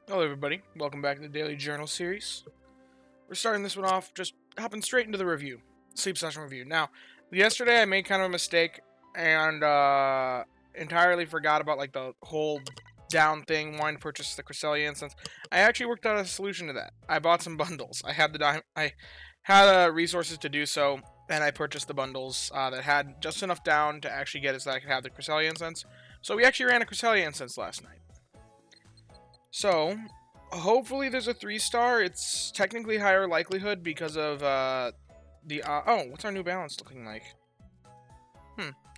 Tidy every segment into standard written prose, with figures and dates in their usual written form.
Hello everybody, welcome back to the Daily Journal series. We're starting this one off, just hopping straight into the review. Sleep session review. Now, yesterday I made kind of a mistake and entirely forgot about like the whole down thing, wanting to purchase the Cresselia instance. I actually worked out a solution to that. I bought some bundles. I had resources to do so, and I purchased the bundles that had just enough down to actually get it so that I could have the Cresselia instance. So we actually ran a Cresselia instance last night. So, hopefully there's a 3-star. It's technically higher likelihood because of oh, what's our New Balance looking like?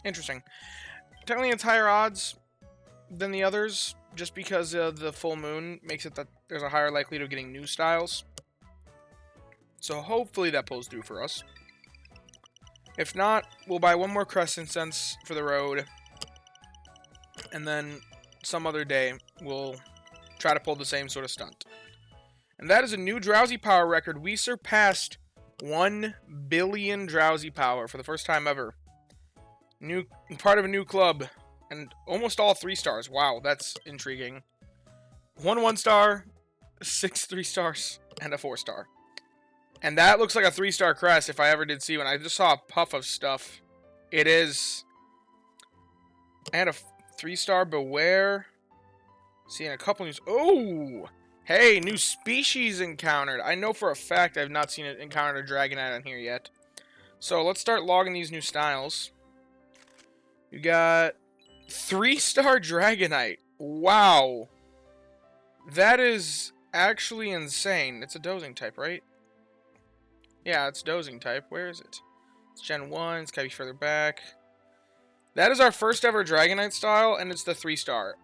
Interesting. Technically it's higher odds than the others just because the full moon makes it that there's a higher likelihood of getting new styles. So hopefully that pulls through for us. If not, we'll buy one more Crest Incense for the road. And then some other day we'll try to pull the same sort of stunt. And that is a new Drowsy Power record. We surpassed 1 billion Drowsy Power for the first time ever. New part of a new club. And almost all 3-stars. Wow, that's intriguing. 1 1-star, 6 3-stars, and a 4-star. And that looks like a 3-star crest if I ever did see one. I just saw a puff of stuff. It is. And a 3-star Beware. Seeing a couple news. Oh! Hey, new species encountered. I know for a fact I've not seen it encountered a Dragonite on here yet. So let's start logging these new styles. You got 3-star Dragonite. Wow. That is actually insane. It's a dozing type, right? Yeah, it's dozing type. Where is it? It's Gen 1. It's gotta be further back. That is our first ever Dragonite style, and it's the 3-star.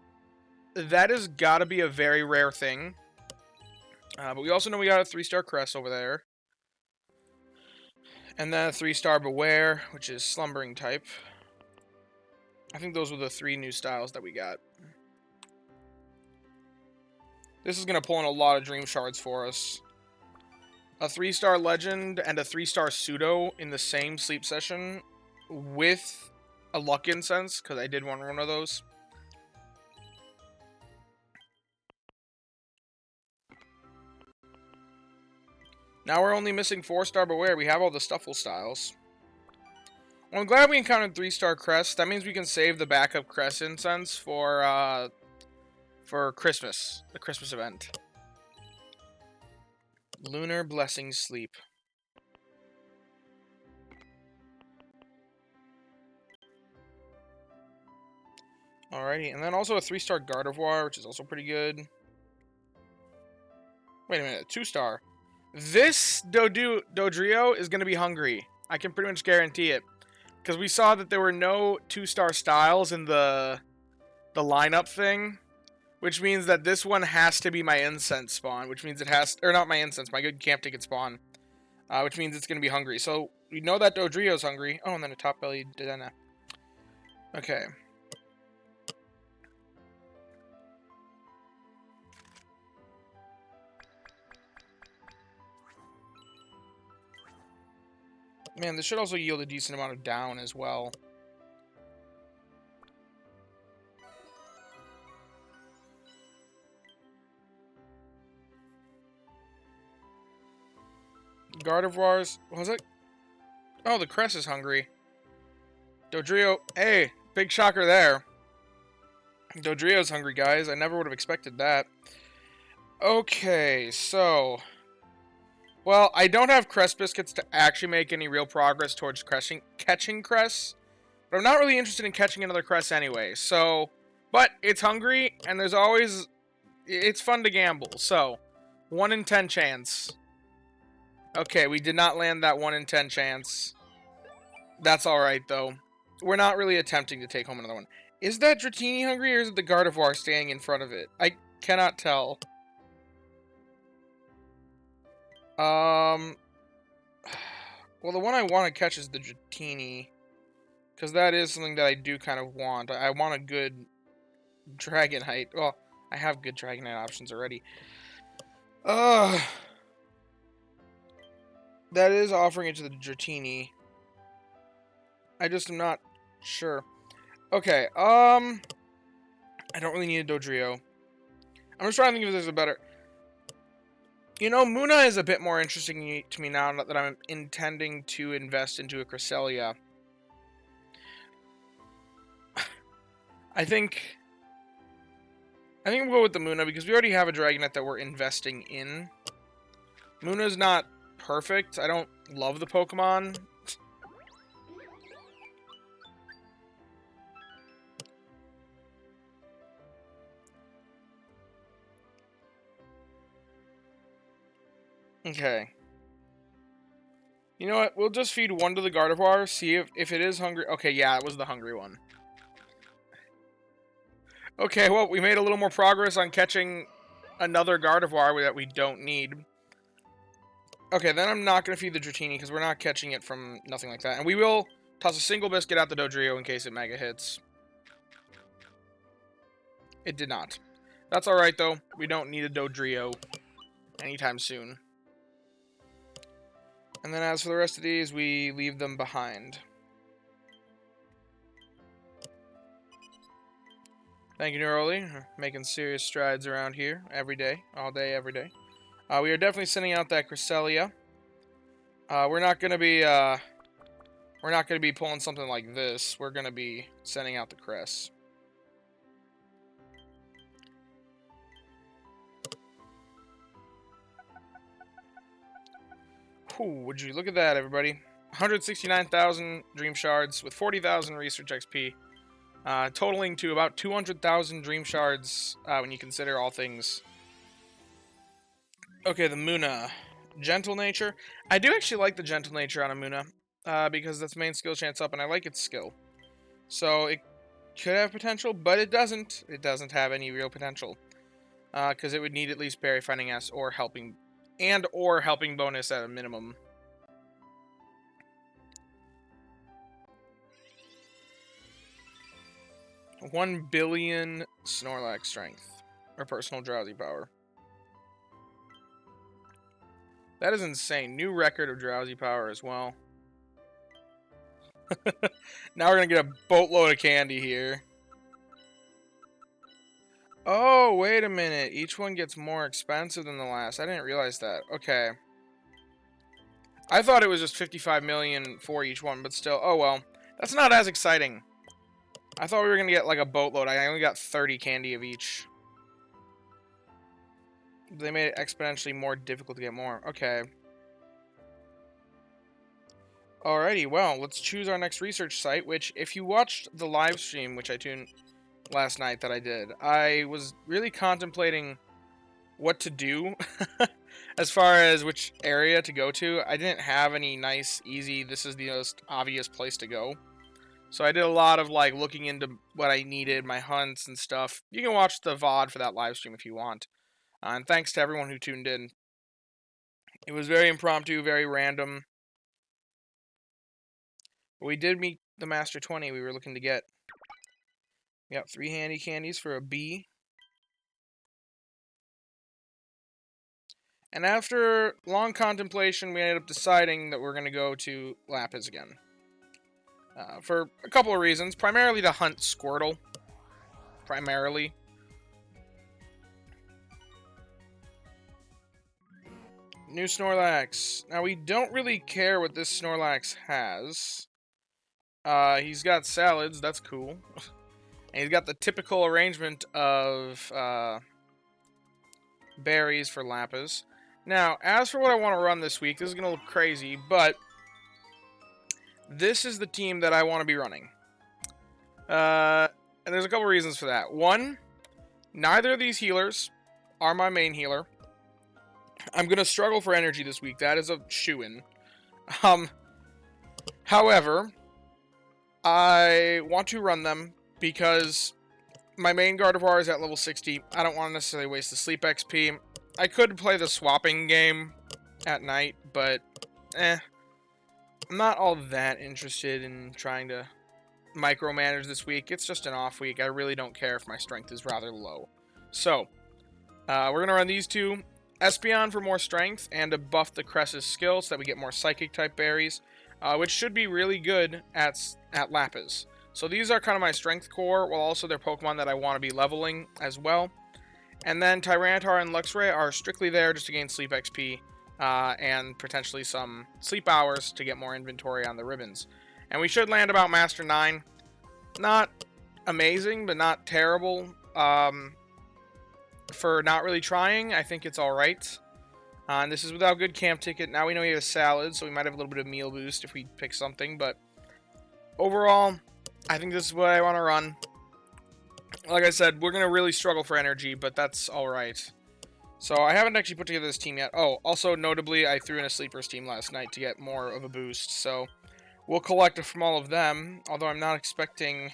That has gotta be a very rare thing. But we also know we got a 3-star Crest over there. And then a 3-star Beware, which is Slumbering type. I think those were the 3 new styles that we got. This is going to pull in a lot of Dream Shards for us. A 3-star Legend and a 3-star Pseudo in the same sleep session with a Luck Incense, because I did want one of those. Now we're only missing 4-star Beware. We have all the Stuffle styles. Well, I'm glad we encountered 3-star Crest. That means we can save the backup Crest Incense for Christmas, the Christmas event. Lunar Blessing Sleep. Alrighty, and then also a 3-star Gardevoir, which is also pretty good. Wait a minute, 2-star. This Dodrio is going to be hungry. I can pretty much guarantee it. Because we saw that there were no 2-star styles in the lineup thing. Which means that this one has to be my incense spawn. Which means it has... Or not my incense, my good camp ticket spawn. Which means it's going to be hungry. So, we know that Dodrio's hungry. Oh, and then a top-bellied Dedenne. Okay. Man, this should also yield a decent amount of down as well. Gardevoirs, was it? Oh, the Crest is hungry. Dodrio, hey, big shocker there. Dodrio's hungry, guys. I never would have expected that. Okay, so... Well, I don't have Crest Biscuits to actually make any real progress towards catching Crests. But I'm not really interested in catching another Crest anyway, so... But it's hungry, and there's always... It's fun to gamble, so... 1 in 10 chance. Okay, we did not land that 1 in 10 chance. That's alright, though. We're not really attempting to take home another one. Is that Dratini hungry, or is it the Gardevoir staying in front of it? I cannot tell. Well, the one I want to catch is the Dratini. Because that is something that I do kind of want. I want a good Dragonite. Well, I have good Dragonite options already. That is offering it to the Dratini. I just am not sure. Okay, I don't really need a Dodrio. I'm I'm just trying to think if there's a better... You know, Munna is a bit more interesting to me now that I'm intending to invest into a Cresselia. I think we'll go with the Munna because we already have a Dragonite that we're investing in. Munna's not perfect. I don't love the Pokemon. Okay. You know what? We'll just feed one to the Gardevoir, see if it is hungry. Okay, yeah, it was the hungry one. Okay, well, we made a little more progress on catching another Gardevoir that we don't need. Okay, then I'm not going to feed the Dratini because we're not catching it from nothing like that. And we will toss a single biscuit at the Dodrio in case it mega hits. It did not. That's alright, though. We don't need a Dodrio anytime soon. And then as for the rest of these, we leave them behind. Thank you, Neroli. Making serious strides around here every day, all day, every day. We are definitely sending out that Cresselia. We're not gonna be pulling something like this. We're gonna be sending out the Cress. Ooh, would you look at that, everybody? 169,000 Dream Shards with 40,000 Research XP. Totaling to about 200,000 Dream Shards when you consider all things. Okay, the Munna. Gentle Nature. I do actually like the Gentle Nature on a Munna because that's main skill chance up, and I like its skill. So it could have potential, but it doesn't. It doesn't have any real potential because it would need at least Berry Finding S or helping bonus at a minimum. $1 billion Snorlax strength or personal drowsy power. That is insane. New record of drowsy power as well. Now we're gonna get a boatload of candy here. Oh, wait a minute. Each one gets more expensive than the last. I didn't realize that. Okay. I thought it was just 55 million for each one, but still. Oh, well. That's not as exciting. I thought we were going to get like a boatload. I only got 30 candy of each. They made it exponentially more difficult to get more. Okay. Alrighty, well, let's choose our next research site, which, if you watched the live stream, which I tuned last night that I did, I was really contemplating what to do as far as which area to go to. I didn't have any nice, easy, this is the most obvious place to go. So I did a lot of like looking into what I needed, my hunts and stuff. You can watch the VOD for that live stream if you want. And thanks to everyone who tuned in. It was very impromptu, very random. But we did meet the Master 20 we were looking to get. We got 3 handy candies for a B. And after long contemplation, we ended up deciding that we're going to go to Lapis again. For a couple of reasons. Primarily to hunt Squirtle. Primarily. New Snorlax. Now, we don't really care what this Snorlax has. He's got salads. That's cool. And he's got the typical arrangement of berries for Lapis. Now, as for what I want to run this week, this is going to look crazy, but this is the team that I want to be running. And there's a couple reasons for that. One, neither of these healers are my main healer. I'm going to struggle for energy this week. That is a shoo-in. However, I want to run them because my main Gardevoir is at level 60. I don't want to necessarily waste the sleep XP. I could play the swapping game at night, but I'm not all that interested in trying to micromanage this week. It's just an off week. I really don't care if my strength is rather low. So, we're going to run these two. Espeon for more strength and to buff the Cress's skill so that we get more Psychic-type berries, which should be really good at Lapis. So these are kind of my strength core, while also they're Pokemon that I want to be leveling as well. And then Tyranitar and Luxray are strictly there just to gain sleep XP and potentially some sleep hours to get more inventory on the ribbons. And we should land about Master 9. Not amazing, but not terrible. For not really trying, I think it's alright. And this is without good camp ticket. Now we know he has salad, so we might have a little bit of meal boost if we pick something. But overall, I think this is what I want to run. Like I said, we're going to really struggle for energy, but that's alright. So I haven't actually put together this team yet. Oh, also notably, I threw in a Sleepers team last night to get more of a boost. So we'll collect it from all of them, although I'm not expecting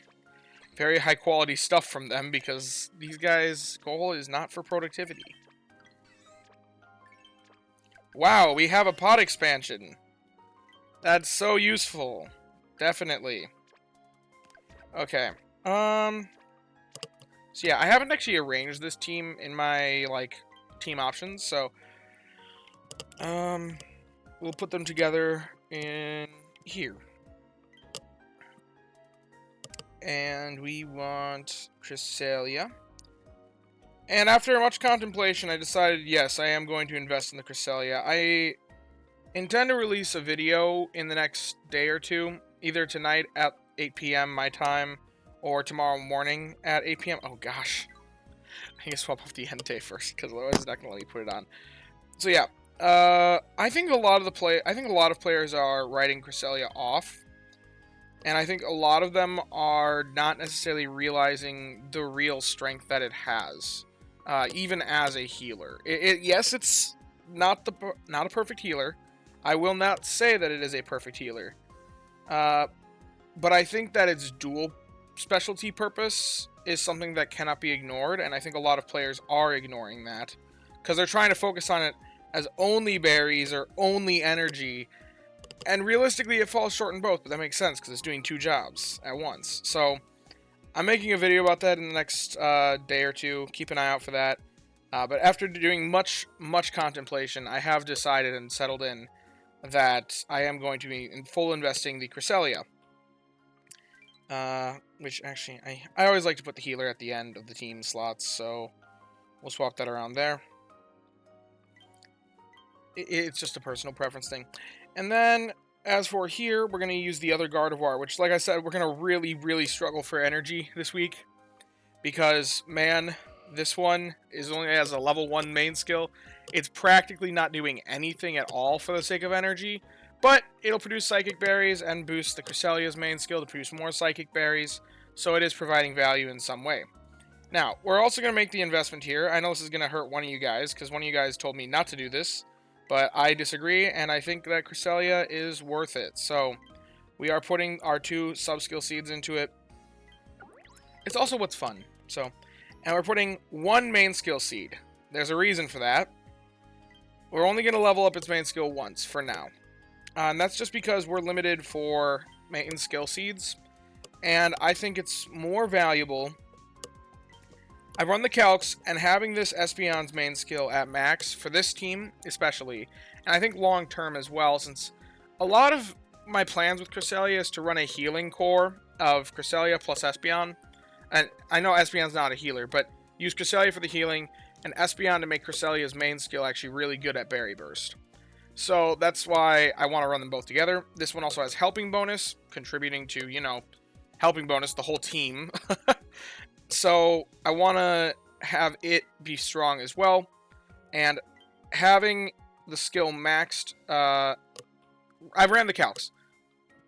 very high quality stuff from them because these guys' goal is not for productivity. Wow, we have a pod expansion. That's so useful. Definitely. Okay. So yeah, I haven't actually arranged this team in my, like, team options, so we'll put them together in here. And we want Cresselia. And after much contemplation, I decided, yes, I am going to invest in the Cresselia. I intend to release a video in the next day or two, either tonight at 8 p.m. my time, or tomorrow morning at 8 p.m. Oh gosh, I need to swap off the Entei first, because otherwise it's not going to let me put it on. So yeah, I think a lot of players are writing Cresselia off. And I think a lot of them are not necessarily realizing the real strength that it has, even as a healer. Yes, it's not a perfect healer. I will not say that it is a perfect healer. But I think that its dual specialty purpose is something that cannot be ignored, and I think a lot of players are ignoring that because they're trying to focus on it as only berries or only energy. And realistically, it falls short in both, but that makes sense because it's doing two jobs at once. So I'm making a video about that in the next day or two. Keep an eye out for that. But after doing much contemplation, I have decided and settled in that I am going to be in full investing the Cresselia. Which actually, I always like to put the healer at the end of the team slots, so we'll swap that around there. It's just a personal preference thing. And then, as for here, we're going to use the other Gardevoir, which, like I said, we're going to really struggle for energy this week. Because, man, this one only has a level 1 main skill. It's practically not doing anything at all for the sake of energy. But it'll produce Psychic Berries and boost the Cresselia's main skill to produce more Psychic Berries. So it is providing value in some way. Now, we're also going to make the investment here. I know this is going to hurt one of you guys, because one of you guys told me not to do this. But I disagree, and I think that Cresselia is worth it. So, we are putting our 2 sub-skill seeds into it. It's also what's fun. So, and we're putting 1 main skill seed. There's a reason for that. We're only going to level up its main skill once, for now. And that's just because we're limited for main skill seeds. And I think it's more valuable. I've run the calcs, and having this Espeon's main skill at max, for this team especially, and I think long-term as well, since a lot of my plans with Cresselia is to run a healing core of Cresselia plus Espeon. And I know Espeon's not a healer, but use Cresselia for the healing, and Espeon to make Cresselia's main skill actually really good at Berry Burst. So that's why I want to run them both together. This one also has helping bonus, contributing to, you know, helping bonus the whole team. So I want to have it be strong as well. And having the skill maxed, I ran the calcs.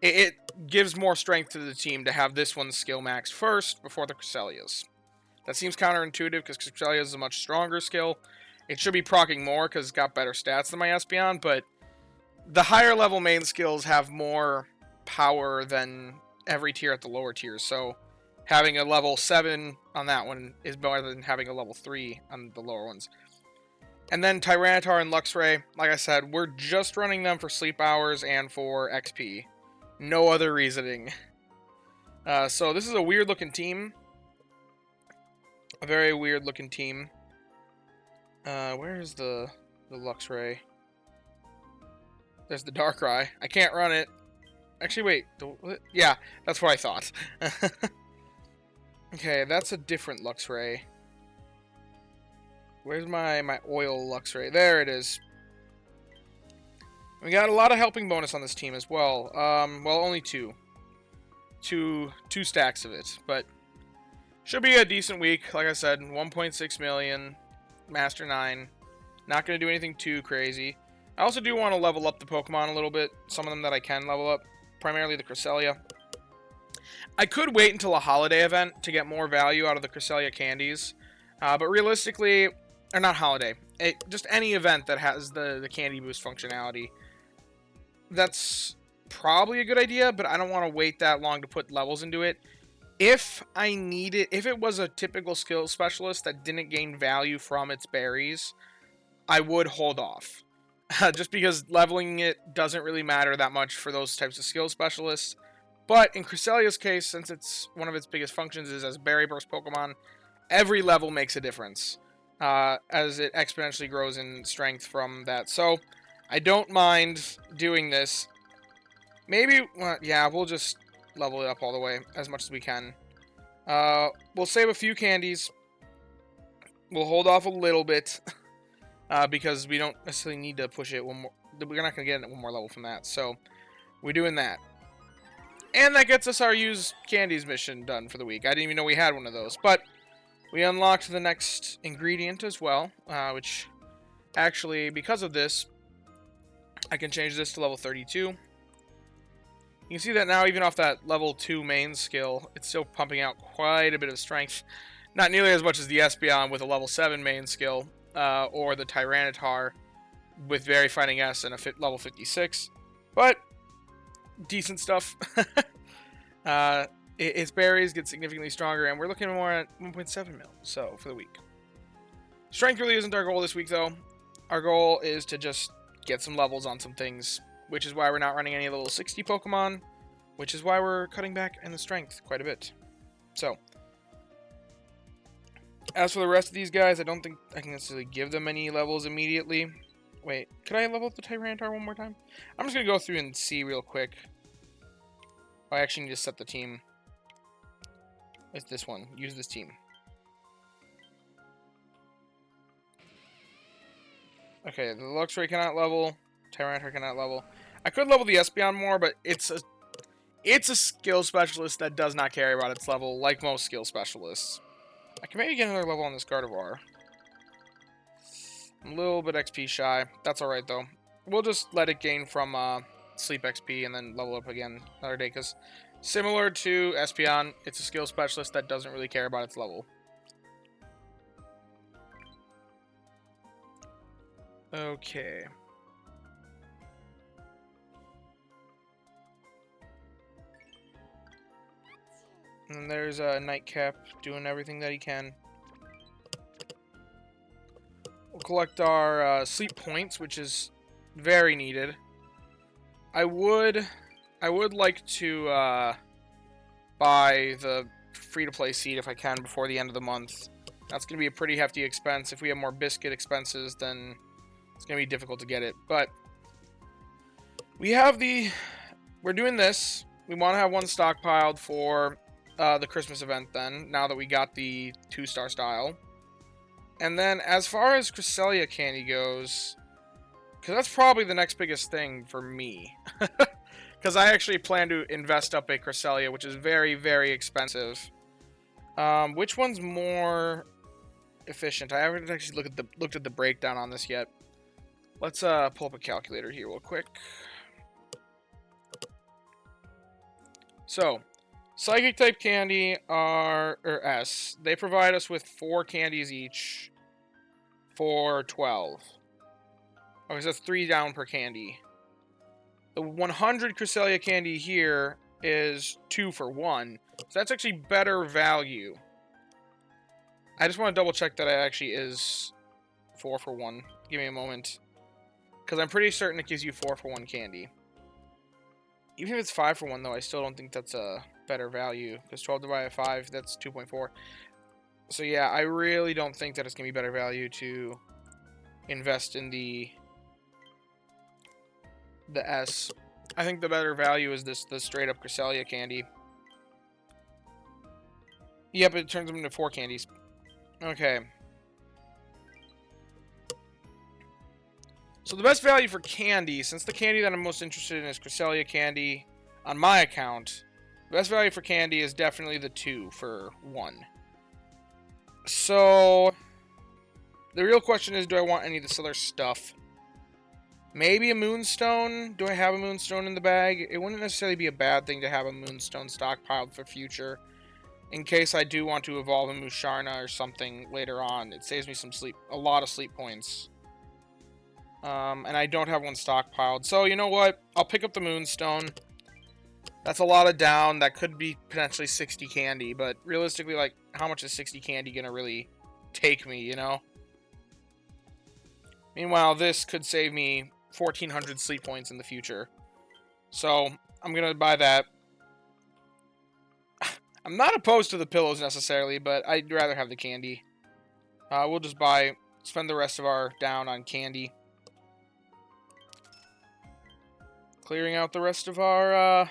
It gives more strength to the team to have this one's skill maxed first before the Cresselia's. That seems counterintuitive because Cresselia is a much stronger skill. It should be proccing more because it's got better stats than my Espeon, but the higher level main skills have more power than every tier at the lower tiers, so having a level 7 on that one is better than having a level 3 on the lower ones. And then Tyranitar and Luxray, like I said, we're just running them for sleep hours and for XP. No other reasoning. So this is a weird looking team. A very weird looking team. Where is the Luxray? There's the Darkrai. I can't run it. Actually, wait. Yeah, that's what I thought. Okay, that's a different Luxray. Where's my oil Luxray? There it is. We got a lot of helping bonus on this team as well. Well, only two stacks of it, but should be a decent week. Like I said, 1.6 million, Master 9. Not going to do anything too crazy. I also do want to level up the Pokemon a little bit. Some of them that I can level up, primarily the Cresselia. I could wait until a holiday event to get more value out of the Cresselia candies, but realistically, or not holiday, just any event that has the candy boost functionality. That's probably a good idea, but I don't want to wait that long to put levels into it. If I need it, if it was a typical skill specialist that didn't gain value from its berries, I would hold off. Just because leveling it doesn't really matter that much for those types of skill specialists. But in Cresselia's case, since it's one of its biggest functions is as Berry Burst Pokemon, every level makes a difference as it exponentially grows in strength from that. So I don't mind doing this. Maybe, well, yeah, we'll just level it up all the way as much as we can. We'll save a few candies. We'll hold off a little bit because we don't necessarily need to push it one more. We're not going to get one more level from that, so we're doing that. And that gets us our use candies mission done for the week. I didn't even know we had one of those, but we unlocked the next ingredient as well, which actually, because of this, I can change this to level 32. You can see that now, even off that level 2 main skill, it's still pumping out quite a bit of strength. Not nearly as much as the Espeon with a level 7 main skill, or the Tyranitar with Very Fighting S and a level 56. But decent stuff. Its berries get significantly stronger, and we're looking more at 1.7 mil, so, for the week. Strength really isn't our goal this week, though. Our goal is to just get some levels on some things, which is why we're not running any level 60 Pokemon, which is why we're cutting back in the strength quite a bit. So, as for the rest of these guys, I don't think I can necessarily give them any levels immediately. Wait, could I level up the Tyranitar one more time? I'm just going to go through and see real quick. I actually need to set the team. It's this one. Use this team. Okay, the Luxray cannot level. Tyranitar cannot level. I could level the Espeon more, but it's a skill specialist that does not care about its level, like most skill specialists. I can maybe get another level on this Gardevoir. I'm a little bit XP shy. That's alright, though. We'll just let it gain from Sleep XP and then level up again another day, because similar to Espeon, it's a skill specialist that doesn't really care about its level. Okay. And there's Nightcap doing everything that he can. We'll collect our sleep points, which is very needed. I would like to buy the free-to-play seed if I can before the end of the month. That's going to be a pretty hefty expense. If we have more biscuit expenses, then it's going to be difficult to get it. But we're doing this. We want to have one stockpiled for the Christmas event then, now that we got the 2-star style. And then as far as Cresselia candy goes, because that's probably the next biggest thing for me. Because I actually plan to invest up a Cresselia, which is very, very expensive. Which one's more efficient? I haven't actually looked at the breakdown on this yet. Let's pull up a calculator here real quick. So, Psychic type candy or S. They provide us with 4 candies each for 12. Okay, so that's 3 down per candy. The 100 Cresselia candy here is 2 for 1. So that's actually better value. I just want to double check that it actually is 4 for 1. Give me a moment. Because I'm pretty certain it gives you 4 for 1 candy. Even if it's 5 for 1, though, I still don't think that's a better value. Because 12 divided by 5, that's 2.4. So yeah, I really don't think that it's going to be better value to invest in the S. I think the better value is the straight up Cresselia candy. Yep, it turns them into 4 candies. Okay. So the best value for candy, since the candy that I'm most interested in is Cresselia candy on my account, the best value for candy is definitely the 2 for 1. So the real question is, do I want any of this other stuff? Maybe a Moonstone? Do I have a Moonstone in the bag? It wouldn't necessarily be a bad thing to have a Moonstone stockpiled for future. In case I do want to evolve a Musharna or something later on. It saves me some sleep, a lot of sleep points. And I don't have one stockpiled. So, you know what? I'll pick up the Moonstone. That's a lot of down. That could be potentially 60 candy. But realistically, like, how much is 60 candy going to really take me, you know? Meanwhile, this could save me 1,400 sleep points in the future. So, I'm going to buy that. I'm not opposed to the pillows necessarily, but I'd rather have the candy. We'll just spend the rest of our down on candy. Clearing out the rest of our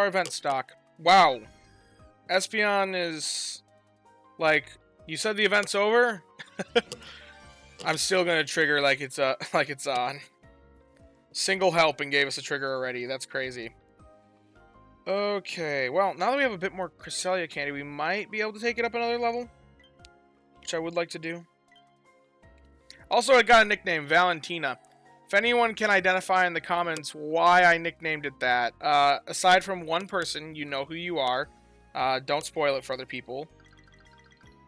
event stock. Wow. Espeon is like, you said the event's over? I'm still gonna trigger like it's on. Single help and gave us a trigger already. That's crazy. Okay, well, now that we have a bit more Cresselia candy, we might be able to take it up another level, which I would like to do. Also, I got a nickname, Valentina. If anyone can identify in the comments why I nicknamed it that, aside from one person, you know who you are. Don't spoil it for other people.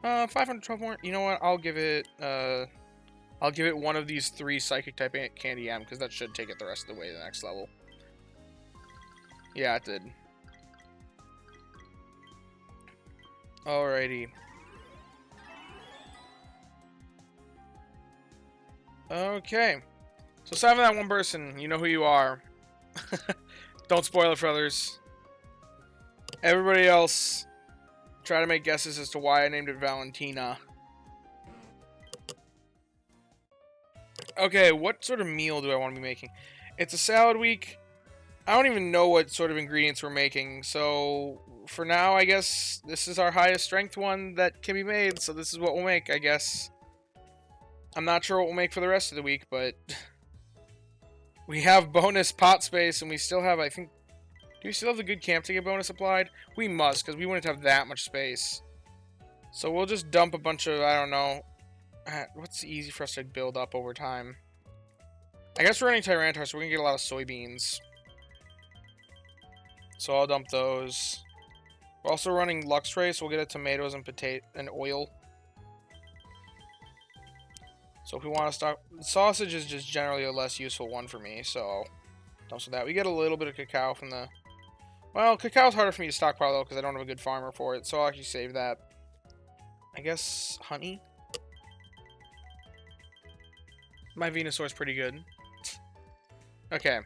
512 more. You know what? I'll give it one of these 3 Psychic type Candy M, because that should take it the rest of the way to the next level. Yeah, it did. Alrighty. Okay. So aside from that one person, you know who you are. Don't spoil it for others. Everybody else, try to make guesses as to why I named it Valentina. Okay, what sort of meal do I want to be making? It's a salad week. I don't even know what sort of ingredients we're making, so for now, I guess this is our highest strength one that can be made, so this is what we'll make, I guess. I'm not sure what we'll make for the rest of the week, but we have bonus pot space, and we still have, I think, do we still have the good camp to get bonus applied? We must, because we wouldn't have that much space. So we'll just dump a bunch of, I don't know, what's easy for us to build up over time? I guess we're running Tyranitar, so we're going to get a lot of soybeans. So I'll dump those. We're also running Luxray, so we'll get tomatoes and potato and oil. So if we want to stock, sausage is just generally a less useful one for me, so dump that. We get a little bit of cacao from the. Well, cacao's harder for me to stockpile though because I don't have a good farmer for it, so I'll actually save that. I guess honey. My Venusaur's pretty good. Okay.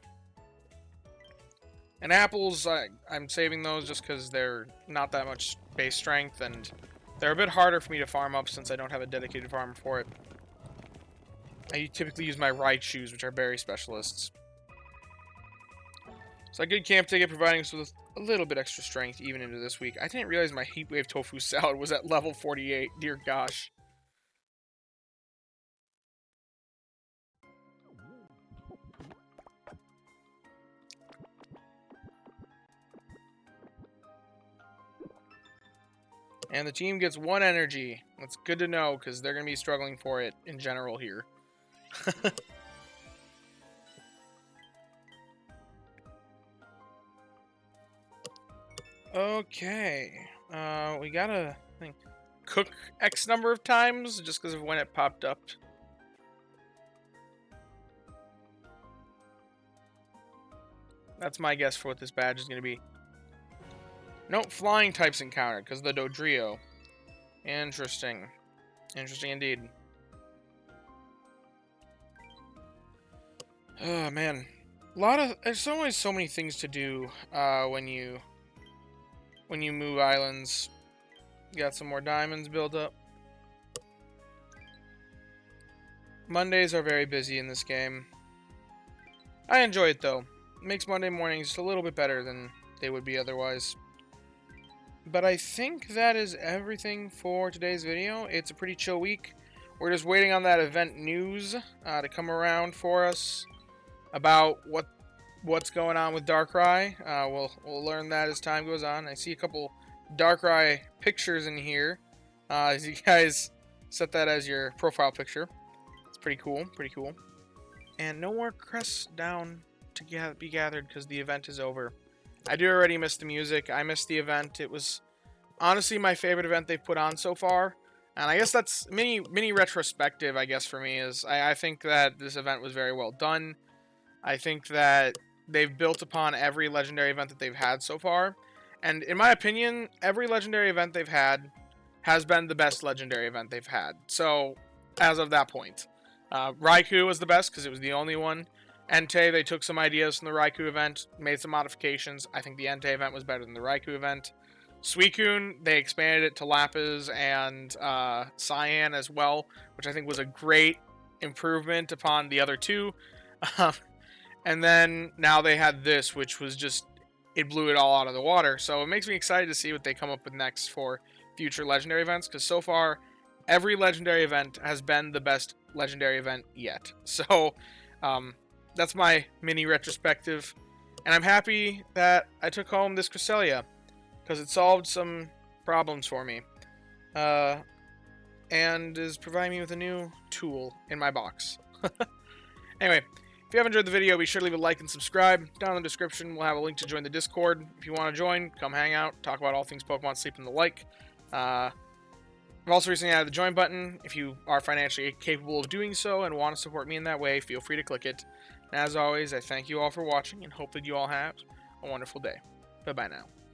And apples, I'm saving those just because they're not that much base strength, and they're a bit harder for me to farm up since I don't have a dedicated farmer for it. I typically use my Raichus, which are berry specialists. So a good camp ticket providing us with a little bit extra strength even into this week. I didn't realize my Heatwave Tofu Salad was at level 48. Dear gosh. And the team gets 1 energy. That's good to know, because they're going to be struggling for it in general here. Okay. We gotta cook X number of times, just because of when it popped up. That's my guess for what this badge is going to be. Nope, flying types encountered because of the Dodrio. Interesting. Interesting indeed. Oh, man. There's always so many things to do when you move islands. Got some more diamonds build up. Mondays are very busy in this game. I enjoy it though. It makes Monday mornings just a little bit better than they would be otherwise. But I think that is everything for today's video. It's a pretty chill week. we're just waiting on that event news to come around for us about what's going on with Darkrai. We'll learn that as time goes on. I see a couple Darkrai pictures in here. As you guys set that as your profile picture. It's pretty cool. Pretty cool. And no more crests down to be gathered because the event is over. I do already miss the music. I missed the event. It was honestly my favorite event they've put on so far. And I guess that's mini retrospective, I guess, for me, is I think that this event was very well done. I think that they've built upon every legendary event that they've had so far. And in my opinion, every legendary event they've had has been the best legendary event they've had. So, as of that point. Raikou was the best because it was the only one. Entei, they took some ideas from the Raikou event, made some modifications. I think the Entei event was better than the Raikou event. Suicune, they expanded it to Lapis and Cyan as well, which I think was a great improvement upon the other two. And then now they had this, which was just, it blew it all out of the water. So it makes me excited to see what they come up with next for future legendary events, because so far, every legendary event has been the best legendary event yet. So that's my mini retrospective. And I'm happy that I took home this Cresselia, because it solved some problems for me. And is providing me with a new tool in my box. Anyway, if you have enjoyed the video, be sure to leave a like and subscribe. Down in the description, we'll have a link to join the Discord. If you want to join, come hang out, talk about all things Pokemon Sleep and the like. I've also recently added the join button. If you are financially capable of doing so and want to support me in that way, feel free to click it. And as always, I thank you all for watching and hope that you all have a wonderful day. Bye-bye now.